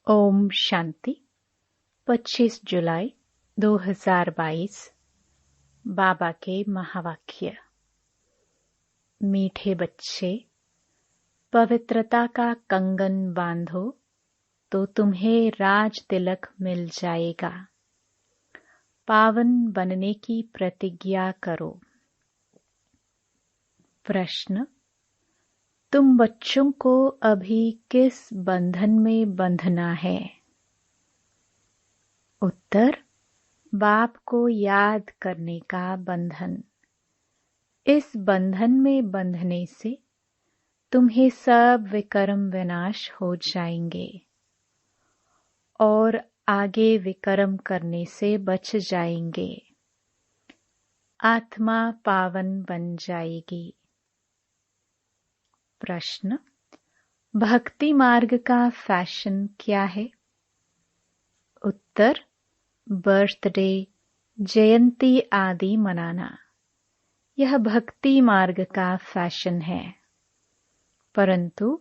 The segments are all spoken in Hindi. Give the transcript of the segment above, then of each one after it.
ओम शांति। 25 जुलाई 2022। बाबा के महावाक्य। मीठे बच्चे, पवित्रता का कंगन बांधो तो तुम्हें राज तिलक मिल जाएगा। पावन बनने की प्रतिज्ञा करो। प्रश्न: तुम बच्चों को अभी किस बंधन में बंधना है? उत्तर: बाप को याद करने का बंधन। इस बंधन में बंधने से तुम्हें सब विकर्म विनाश हो जाएंगे और आगे विकर्म करने से बच जाएंगे। आत्मा पावन बन जाएगी। प्रश्न: भक्ति मार्ग का फैशन क्या है? उत्तर: बर्थडे, जयंती आदि मनाना। यह भक्ति मार्ग का फैशन है, परंतु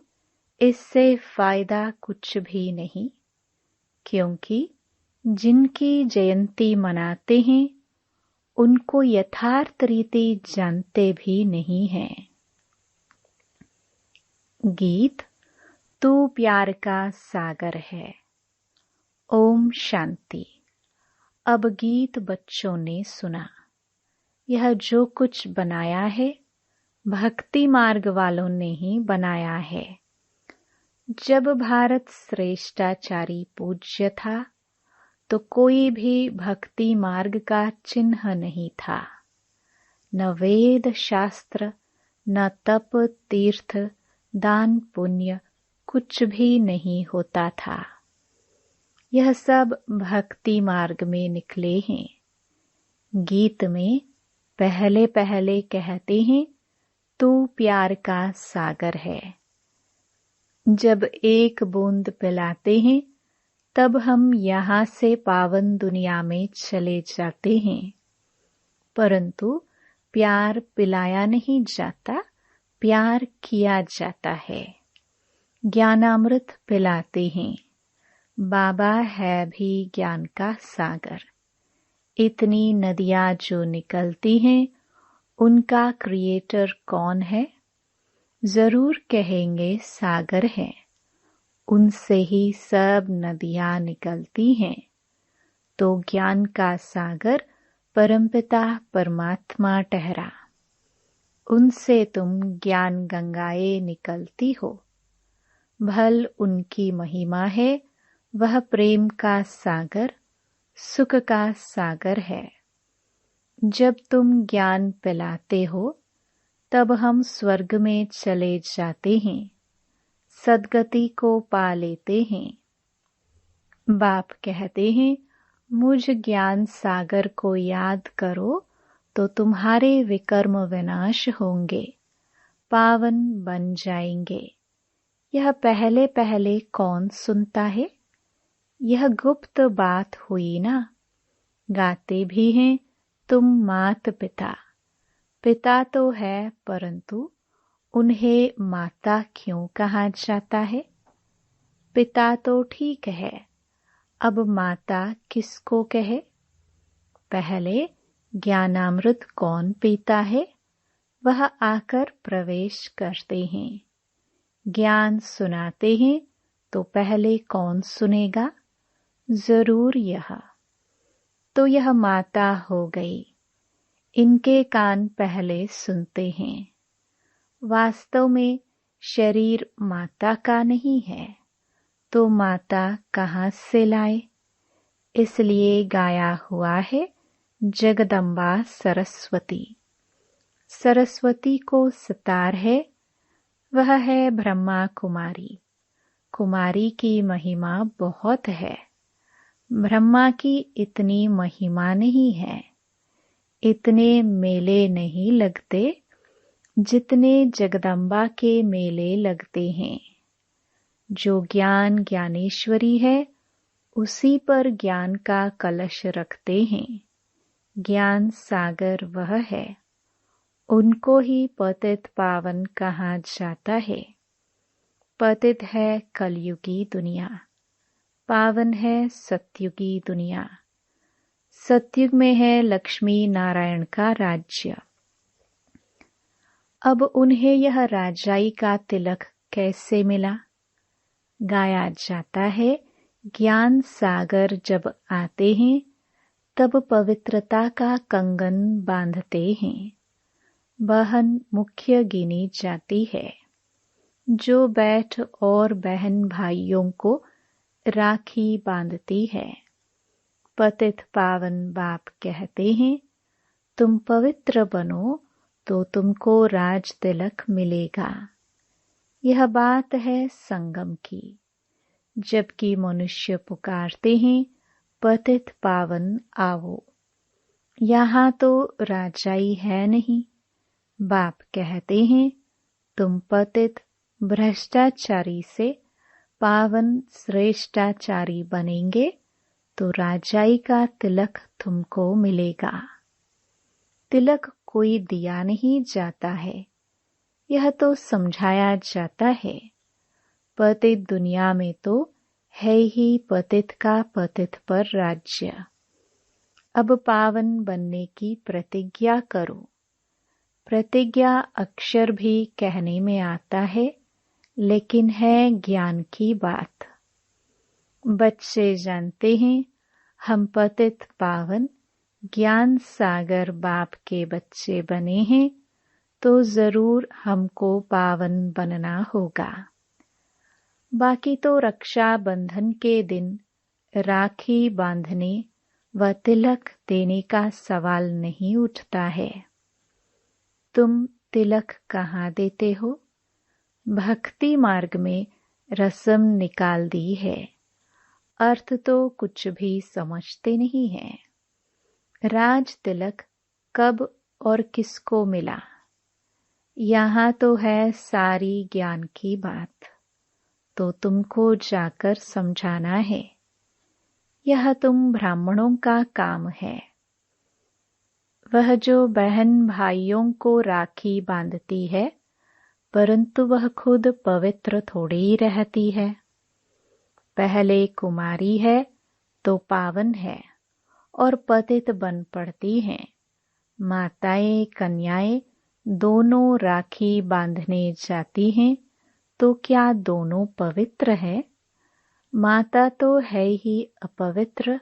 इससे फायदा कुछ भी नहीं, क्योंकि जिनकी जयंती मनाते हैं उनको यथार्थ रीति जानते भी नहीं हैं। गीत: तू प्यार का सागर है। ओम शांति। अब गीत बच्चों ने सुना। यह जो कुछ बनाया है भक्ति मार्ग वालों ने ही बनाया है। जब भारत श्रेष्ठाचारी पूज्य था तो कोई भी भक्ति मार्ग का चिन्ह नहीं था। न वेद शास्त्र, न तप तीर्थ, दान पुण्य कुछ भी नहीं होता था। यह सब भक्ति मार्ग में निकले हैं। गीत में पहले पहले कहते हैं, तू प्यार का सागर है। जब एक बूंद पिलाते हैं तब हम यहाँ से पावन दुनिया में चले जाते हैं, परंतु प्यार पिलाया नहीं जाता, प्यार किया जाता है। ज्ञानामृत पिलाते हैं। बाबा है भी ज्ञान का सागर। इतनी नदियाँ जो निकलती हैं उनका क्रिएटर कौन है? जरूर कहेंगे सागर है। उनसे ही सब नदियाँ निकलती हैं। तो ज्ञान का सागर परमपिता परमात्मा ठहरा। उनसे तुम ज्ञान गंगाएं निकलती हो। भल उनकी महिमा है, वह प्रेम का सागर, सुख का सागर है। जब तुम ज्ञान पिलाते हो तब हम स्वर्ग में चले जाते हैं, सद्गति को पा लेते हैं। बाप कहते हैं, मुझ ज्ञान सागर को याद करो तो तुम्हारे विकर्म विनाश होंगे, पावन बन जाएंगे। यह पहले पहले कौन सुनता है? यह गुप्त बात हुई ना। गाते भी हैं तुम मात पिता। पिता तो है, परंतु उन्हें माता क्यों कहा जाता है? पिता तो ठीक है, अब माता किसको कहे? पहले ज्ञानामृत कौन पीता है? वह आकर प्रवेश करते हैं। ज्ञान सुनाते हैं तो पहले कौन सुनेगा? जरूर यह। तो यह माता हो गई। इनके कान पहले सुनते हैं। वास्तव में शरीर माता का नहीं है, तो माता कहाँ से लाए? इसलिए गाया हुआ है जगदम्बा सरस्वती। सरस्वती को सितार है, वह है ब्रह्मा कुमारी। कुमारी की महिमा बहुत है, ब्रह्मा की इतनी महिमा नहीं है। इतने मेले नहीं लगते जितने जगदम्बा के मेले लगते हैं। जो ज्ञान ज्ञानेश्वरी है उसी पर ज्ञान का कलश रखते हैं। ज्ञान सागर वह है, उनको ही पतित पावन कहा जाता है। पतित है कलयुगी दुनिया, पावन है सतयुगी दुनिया। सतयुग में है लक्ष्मी नारायण का राज्य। अब उन्हें यह राजाई का तिलक कैसे मिला? गाया जाता है, ज्ञान सागर जब आते हैं तब पवित्रता का कंगन बांधते हैं। बहन मुख्य गिनी जाती है, जो बैठ और बहन भाइयों को राखी बांधती है। पतित पावन बाप कहते हैं, तुम पवित्र बनो तो तुमको राज तिलक मिलेगा। यह बात है संगम की। जबकि मनुष्य पुकारते हैं, पतित पावन आओ। यहाँ तो राजाई है नहीं। बाप कहते हैं, तुम पतित भ्रष्टाचारी से पावन श्रेष्ठाचारी बनेंगे तो राजाई का तिलक तुमको मिलेगा। तिलक कोई दिया नहीं जाता है, यह तो समझाया जाता है। पतित दुनिया में तो है ही पतित का पतित पर राज्य। अब पावन बनने की प्रतिज्ञा करो। प्रतिज्ञा अक्षर भी कहने में आता है, लेकिन है ज्ञान की बात। बच्चे जानते हैं, हम पतित पावन ज्ञान सागर बाप के बच्चे बने हैं, तो जरूर हमको पावन बनना होगा। बाकी तो रक्षा बंधन के दिन राखी बांधने व तिलक देने का सवाल नहीं उठता है। तुम तिलक कहाँ देते हो? भक्ति मार्ग में रस्म निकाल दी है, अर्थ तो कुछ भी समझते नहीं है। राज तिलक कब और किसको मिला? यहाँ तो है सारी ज्ञान की बात, तो तुमको जाकर समझाना है। यह तुम ब्राह्मणों का काम है। वह जो बहन भाइयों को राखी बांधती है, परंतु वह खुद पवित्र थोड़ी ही रहती है। पहले कुमारी है तो पावन है और पतित बन पड़ती हैं। माताएं कन्याएं दोनों राखी बांधने जाती हैं, तो क्या दोनों पवित्र है? माता तो है ही अपवित्र,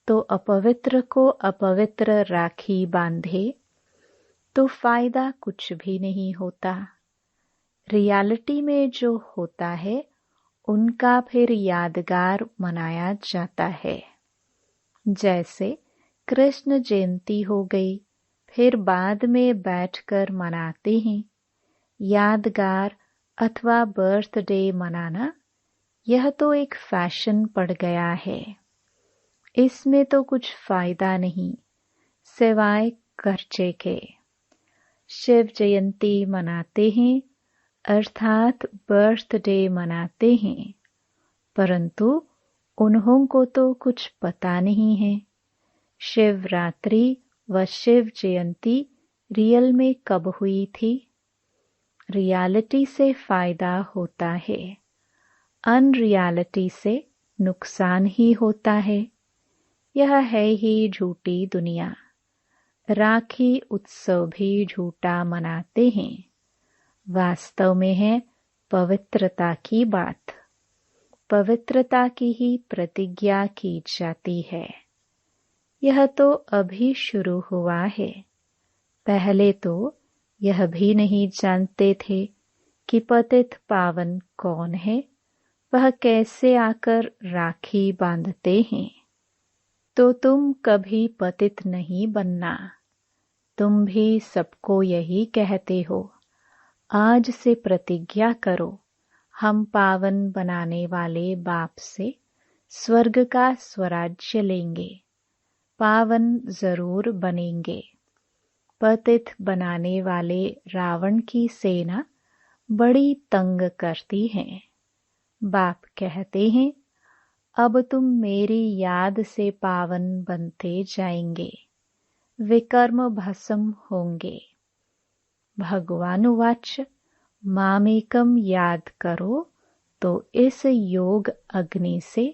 तो अपवित्र को अपवित्र राखी बांधे तो फायदा कुछ भी नहीं होता। रियलिटी में जो होता है उनका फिर यादगार मनाया जाता है। जैसे कृष्ण जयंती हो गई, फिर बाद में बैठकर मनाते हैं। यादगार अथवा बर्थडे मनाना, यह तो एक फैशन पड़ गया है। इसमें तो कुछ फायदा नहीं सिवाय खर्चे के। शिव जयंती मनाते हैं, अर्थात बर्थडे मनाते हैं, परंतु उन्हों को तो कुछ पता नहीं है शिवरात्रि व शिव जयंती रियल में कब हुई थी। रियलिटी से फायदा होता है, अनरियलिटी से नुकसान ही होता है। यह है ही झूठी दुनिया। राखी उत्सव भी झूठा मनाते हैं। वास्तव में है पवित्रता की बात। पवित्रता की ही प्रतिज्ञा की जाती है। यह तो अभी शुरू हुआ है। पहले तो यह भी नहीं जानते थे कि पतित पावन कौन है, वह कैसे आकर राखी बांधते हैं। तो तुम कभी पतित नहीं बनना। तुम भी सबको यही कहते हो। आज से प्रतिज्ञा करो, हम पावन बनाने वाले बाप से स्वर्ग का स्वराज्य लेंगे, पावन जरूर बनेंगे। पतित बनाने वाले रावण की सेना बड़ी तंग करती है। बाप कहते हैं, अब तुम मेरी याद से पावन बनते जाएंगे, विकर्म भस्म होंगे। भगवान वाच, मामेकम याद करो तो इस योग अग्नि से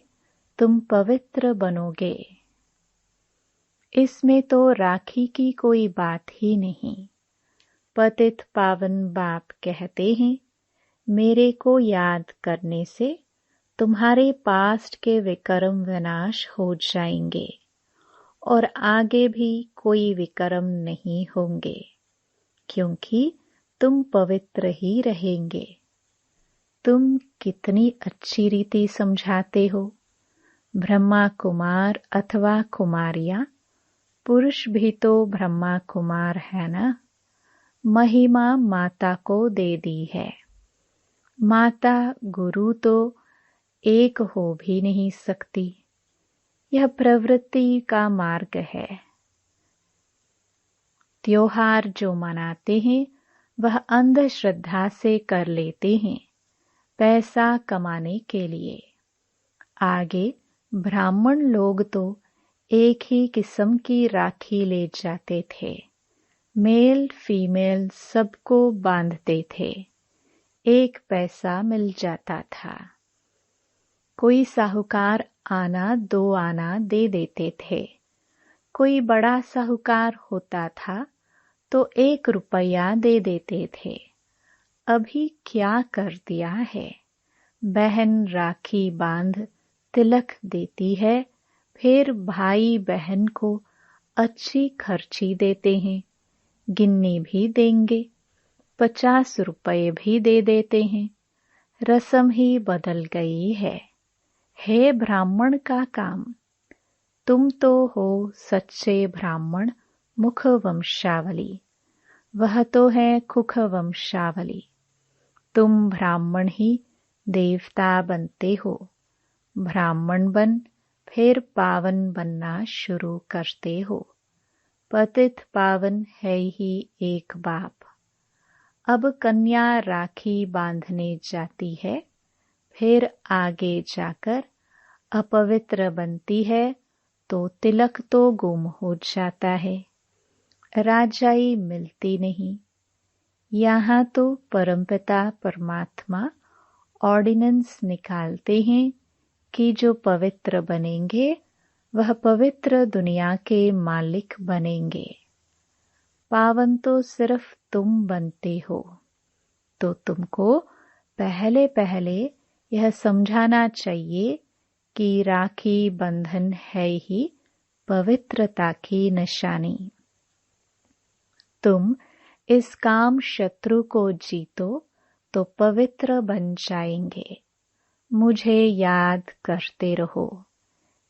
तुम पवित्र बनोगे। इसमें तो राखी की कोई बात ही नहीं। पतित पावन बाप कहते हैं, मेरे को याद करने से तुम्हारे पास्ट के विकर्म विनाश हो जाएंगे और आगे भी कोई विकर्म नहीं होंगे, क्योंकि तुम पवित्र ही रहेंगे। तुम कितनी अच्छी रीति समझाते हो। ब्रह्मा कुमार अथवा कुमारियां, पुरुष भी तो ब्रह्मा कुमार है ना। महिमा माता को दे दी है। माता गुरु तो एक हो भी नहीं सकती। यह प्रवृत्ति का मार्ग है। त्योहार जो मनाते हैं वह अंधश्रद्धा से कर लेते हैं, पैसा कमाने के लिए। आगे ब्राह्मण लोग तो एक ही किस्म की राखी ले जाते थे। मेल फीमेल सबको बांधते थे। एक पैसा मिल जाता था। कोई साहूकार आना 2 आना दे देते थे। कोई बड़ा साहूकार होता था तो 1 रुपया दे देते थे। अभी क्या कर दिया है। बहन राखी बांध तिलक देती है, फिर भाई बहन को अच्छी खर्ची देते हैं। गिन्नी भी देंगे, 50 रुपये भी दे देते हैं। रस्म ही बदल गई है। हे ब्राह्मण का काम। तुम तो हो सच्चे ब्राह्मण मुख वंशावली, वह तो है कुख वंशावली। तुम ब्राह्मण ही देवता बनते हो। ब्राह्मण बन फिर पावन बनना शुरू करते हो। पतित पावन है ही एक बाप। अब कन्या राखी बांधने जाती है, फिर आगे जाकर अपवित्र बनती है तो तिलक तो गुम हो जाता है। राजाई मिलती नहीं। यहाँ तो परमपिता परमात्मा ऑर्डिनेंस निकालते हैं कि जो पवित्र बनेंगे वह पवित्र दुनिया के मालिक बनेंगे। पावन तो सिर्फ तुम बनते हो, तो तुमको पहले पहले यह समझाना चाहिए कि राखी बंधन है ही पवित्रता की निशानी। तुम इस काम शत्रु को जीतो तो पवित्र बन जाएंगे। मुझे याद करते रहो।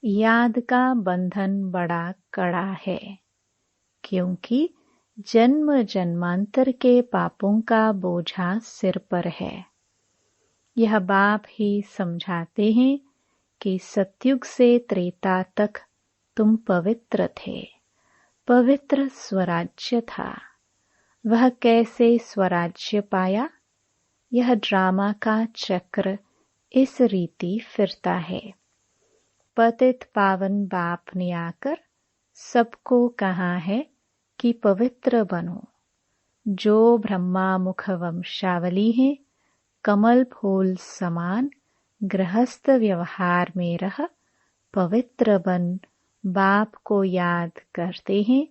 याद का बंधन बड़ा कड़ा है, क्योंकि जन्म जन्मांतर के पापों का बोझा सिर पर है। यह बाप ही समझाते हैं कि सतयुग से त्रेता तक तुम पवित्र थे। पवित्र स्वराज्य था। वह कैसे स्वराज्य पाया? यह ड्रामा का चक्र इस रीति फिरता है। पतित पावन बाप ने आकर सबको कहा है कि पवित्र बनो। जो ब्रह्मा मुख वंशावली है, कमल फूल समान गृहस्थ व्यवहार में रह पवित्र बन बाप को याद करते हैं,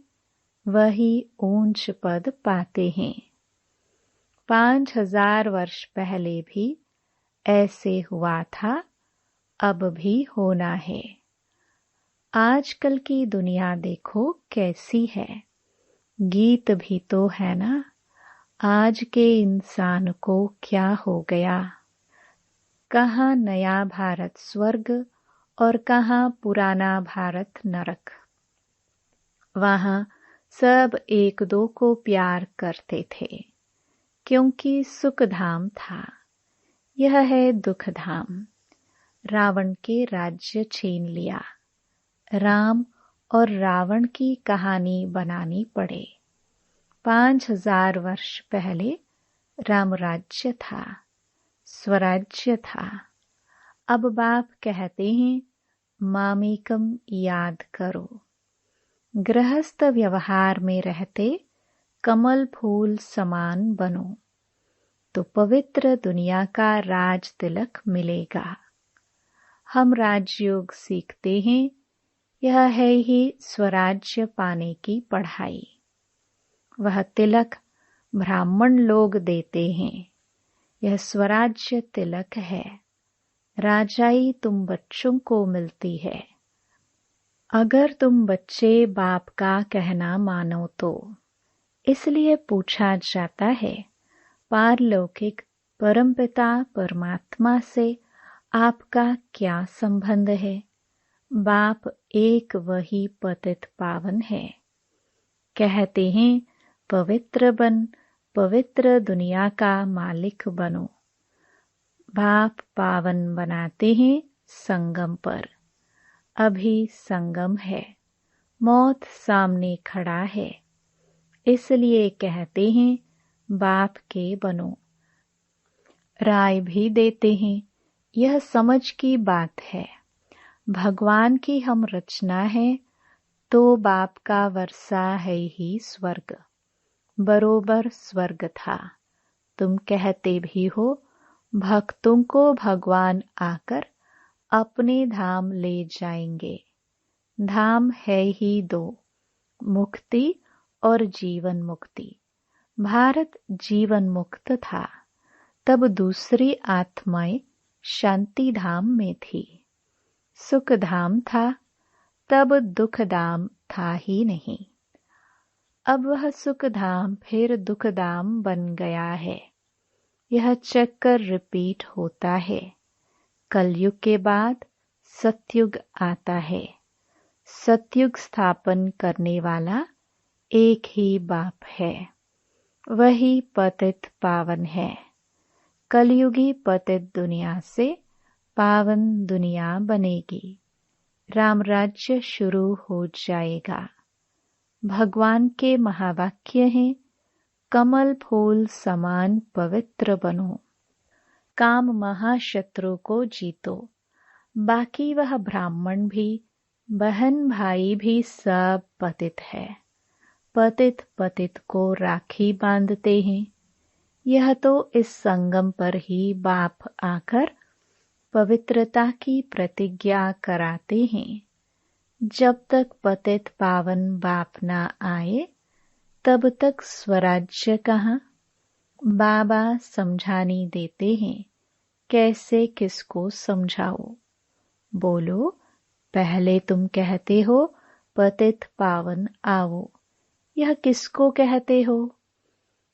वही ऊंच पद पाते हैं। 5000 वर्ष पहले भी ऐसे हुआ था, अब भी होना है। आजकल की दुनिया देखो कैसी है। गीत भी तो है ना, आज के इंसान को क्या हो गया। कहाँ नया भारत स्वर्ग और कहाँ पुराना भारत नरक। वहाँ सब एक दो को प्यार करते थे, क्योंकि सुख धाम था। यह है दुख धाम। रावण के राज्य छीन लिया। राम और रावण की कहानी बनानी पड़े। 5000 वर्ष पहले राम राज्य था, स्वराज्य था। अब बाप कहते हैं, मामेकम याद करो। गृहस्थ व्यवहार में रहते कमल फूल समान बनो, तो पवित्र दुनिया का राज तिलक मिलेगा। हम राजयोग सीखते हैं। यह है ही स्वराज्य पाने की पढ़ाई। वह तिलक ब्राह्मण लोग देते हैं। यह स्वराज्य तिलक है। राजाई तुम बच्चों को मिलती है। अगर तुम बच्चे बाप का कहना मानो तो। इसलिए पूछा जाता है, पारलौकिक परमपिता परमात्मा से आपका क्या संबंध है? बाप एक वही पतित पावन है। कहते हैं, पवित्र बन, पवित्र दुनिया का मालिक बनो। बाप पावन बनाते हैं संगम पर। अभी संगम है, मौत सामने खड़ा है। इसलिए कहते हैं, बाप के बनो। राय भी देते हैं, यह समझ की बात है। भगवान की हम रचना है, तो बाप का वर्षा है ही स्वर्ग। बरोबर स्वर्ग था। तुम कहते भी हो, भक्तों को भगवान आकर अपने धाम ले जाएंगे। धाम है ही दो, मुक्ति और जीवन मुक्ति। भारत जीवन मुक्त था, तब दूसरी आत्माएं शांति धाम में थी। सुख धाम था, तब दुख धाम था ही नहीं। अब वह सुख धाम फिर दुख धाम बन गया है। यह चक्कर रिपीट होता है। कलयुग के बाद सतयुग आता है। सतयुग स्थापन करने वाला एक ही बाप है। वही पतित पावन है। कलयुगी पतित दुनिया से पावन दुनिया बनेगी। राम राज्य शुरू हो जाएगा। भगवान के महावाक्य हैं, कमल फूल समान पवित्र बनो। काम महाशत्रु को जीतो। बाकी वह ब्राह्मण भी, बहन भाई भी सब पतित है। पतित पतित को राखी बांधते हैं। यह तो इस संगम पर ही बाप आकर पवित्रता की प्रतिज्ञा कराते हैं। जब तक पतित पावन बाप न आए, तब तक स्वराज्य कहाँ? बाबा समझानी देते हैं, कैसे किसको समझाओ। बोलो, पहले तुम कहते हो पतित पावन आओ। यह किसको कहते हो?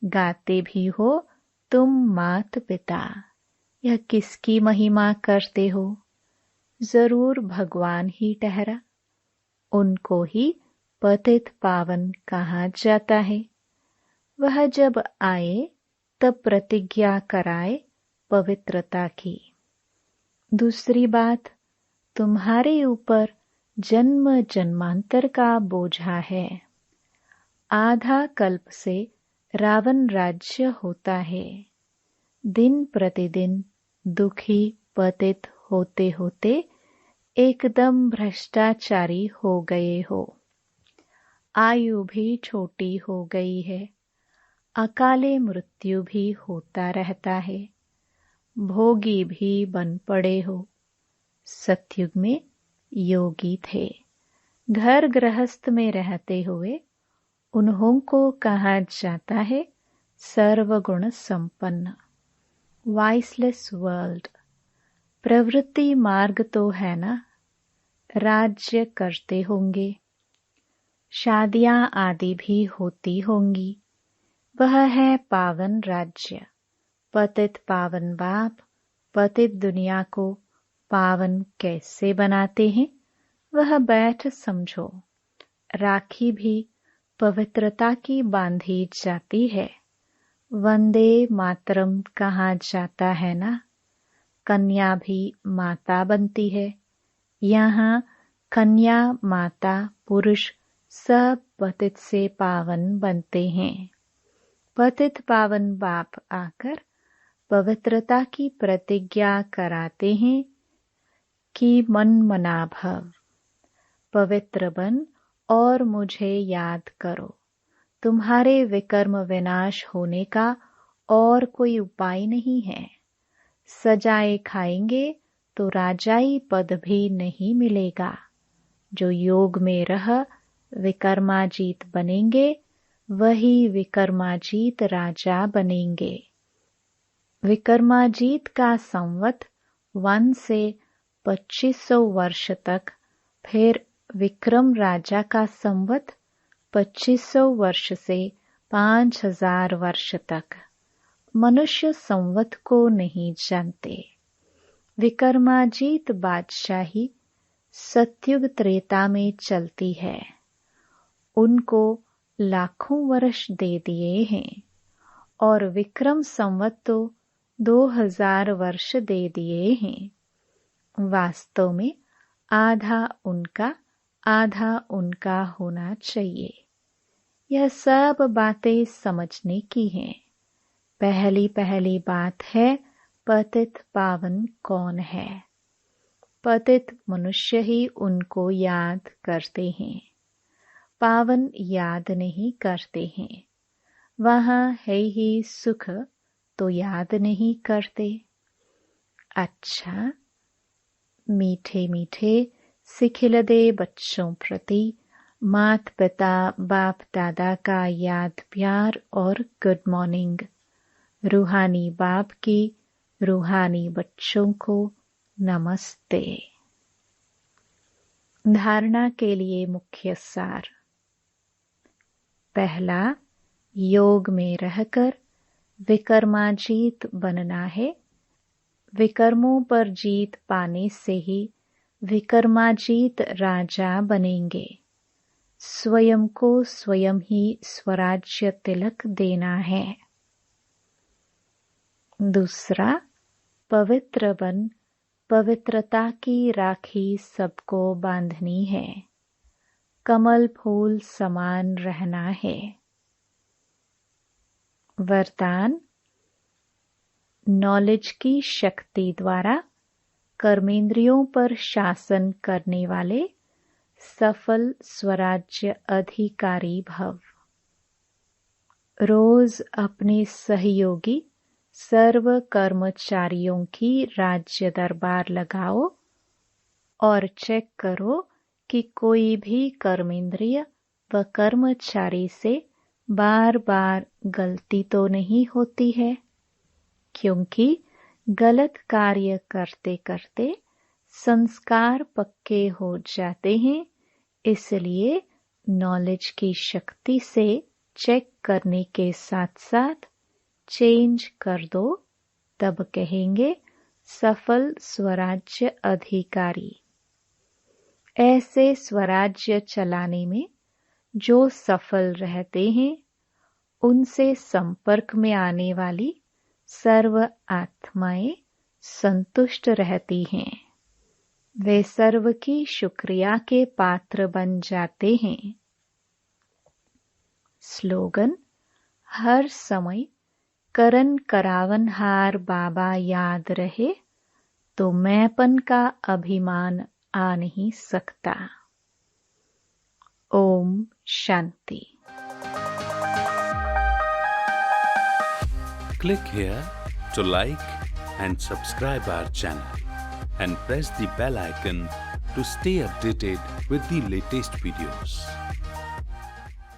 गाते भी हो तुम मात पिता। यह किसकी महिमा करते हो? जरूर भगवान ही ठहरा। उनको ही पतित पावन कहा जाता है। वह जब आए तब प्रतिज्ञा कराए पवित्रता की। दूसरी बात, तुम्हारे ऊपर जन्म जन्मांतर का बोझा है। आधा कल्प से रावण राज्य होता है। दिन प्रतिदिन दुखी पतित होते होते एकदम भ्रष्टाचारी हो गए हो। आयु भी छोटी हो गई है। अकाले मृत्यु भी होता रहता है। भोगी भी बन पड़े हो। सतयुग में योगी थे। घर गृहस्थ में रहते हुए उन्हों को कहा जाता है सर्वगुण संपन्न। Viceless world. प्रवृत्ति मार्ग तो है ना? राज्य करते होंगे, शादियां आदि भी होती होंगी। वह है पावन राज्य। पतित पावन बाप पतित दुनिया को पावन कैसे बनाते हैं, वह बैठ समझो। राखी भी पवित्रता की बांधी जाती है। वंदे मातरम कहा जाता है ना? कन्या भी माता बनती है। यहाँ कन्या माता पुरुष सब पतित से पावन बनते हैं। पतित पावन बाप आकर पवित्रता की प्रतिज्ञा कराते हैं कि मन मना भव, पवित्र बन और मुझे याद करो। तुम्हारे विकर्म विनाश होने का और कोई उपाय नहीं है। सजाए खाएंगे तो राजाई पद भी नहीं मिलेगा। जो योग में रह विक्रमाजीत बनेंगे वही विक्रमाजीत राजा बनेंगे। विक्रमाजीत का संवत 1 से 2500 वर्ष तक, फिर विक्रम राजा का संवत 2500 वर्ष से 5000 वर्ष तक। मनुष्य संवत को नहीं जानते। विक्रमाजीत बादशाही सतयुग त्रेता में चलती है। उनको लाखों वर्ष दे दिए हैं और विक्रम संवत तो 2000 वर्ष दे दिए हैं। वास्तव में आधा उनका आधा उनका होना चाहिए। यह सब बातें समझने की हैं। पहली पहली बात है, पतित पावन कौन है? पतित मनुष्य ही उनको याद करते हैं, पावन याद नहीं करते हैं। वहाँ है ही सुख तो याद नहीं करते। अच्छा, मीठे मीठे सिखिलदे बच्चों प्रति मात पिता बाप दादा का याद प्यार और गुड मॉर्निंग। रूहानी बाप की रूहानी बच्चों को नमस्ते। धारणा के लिए मुख्य सार। पहला, योग में रहकर विक्रमाजीत बनना है। विकर्मों पर जीत पाने से ही विक्रमाजीत राजा बनेंगे। स्वयं को स्वयं ही स्वराज्य तिलक देना है। दूसरा, पवित्र बन पवित्रता की राखी सबको बांधनी है। कमल फूल समान रहना है। वरदान, नॉलेज की शक्ति द्वारा कर्मेंद्रियों पर शासन करने वाले सफल स्वराज्य अधिकारी भव। रोज अपने सहयोगी सर्व कर्मचारियों की राज्य दरबार लगाओ और चेक करो कि कोई भी कर्मेंद्रिय व कर्मचारी से बार बार गलती तो नहीं होती है, क्योंकि गलत कार्य करते करते संस्कार पक्के हो जाते हैं। इसलिए नॉलेज की शक्ति से चेक करने के साथ साथ चेंज कर दो, तब कहेंगे सफल स्वराज्य अधिकारी। ऐसे स्वराज्य चलाने में जो सफल रहते हैं, उनसे संपर्क में आने वाली सर्व आत्माएं संतुष्ट रहती हैं। वे सर्व की शुक्रिया के पात्र बन जाते हैं। स्लोगन, हर समय करन करावनहार बाबा याद रहे तो मैंपन का अभिमान आ नहीं सकता। Om Shanti. Click here to like and subscribe our channel and press the bell icon to stay updated with the latest videos.